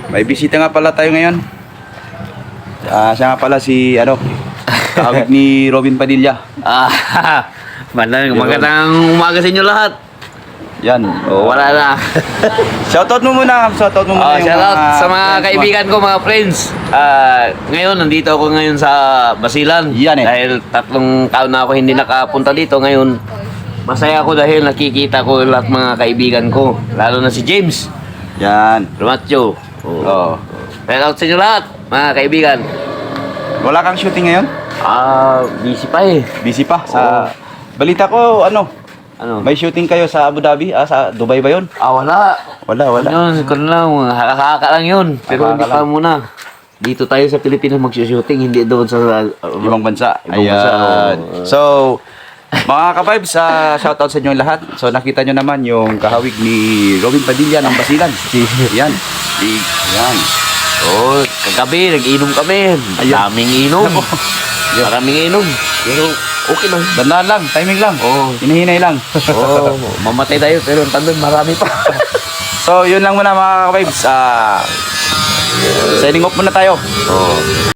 May bisita nga pala tayo ngayon. Siya nga pala si kahawig ni Robin Padilla. Magandang umaga sa inyo lahat. Yan. Wala na. Shoutout mo muna. Shoutout mo muna yung Shoutout sa mga kaibigan ko, mga friends. Ngayon, nandito ako ngayon sa Basilan. Yan eh. Dahil 3 taon na ako hindi nakapunta dito. Ngayon, masaya ako dahil nakikita ko lahat mga kaibigan ko. Lalo na si James. Yan. Romatio. Oh. Shoutout sa inyo lahat, mga kaibigan. Wala kang shooting ngayon? Busy pa eh. Busy pa. Sa balita ko, Ano? may shooting kayo sa Abu Dhabi? Sa Dubai ba yun? Wala. Wala. Yun, kung lang, haka lang yun. Pero hindi Haka pa lang. muna. Dito tayo sa Pilipinas mag-shooting, hindi doon sa Ibang bansa. Ibang bansa, Ayan. So, mga ka-vibes, shoutout sa inyo lahat. So, nakita nyo naman yung kahawig ni Robin Padilla ng Basilan. Yan. Yan. Kagabi, nag-inom kami. Daming inom. Maraming inom. Pero okay lang. Dandaan lang, timing lang. Hinahinay lang. Mamatay tayo pero ang tandaan marami pa. So, yun lang muna mga ka-vibes. Signing off muna tayo.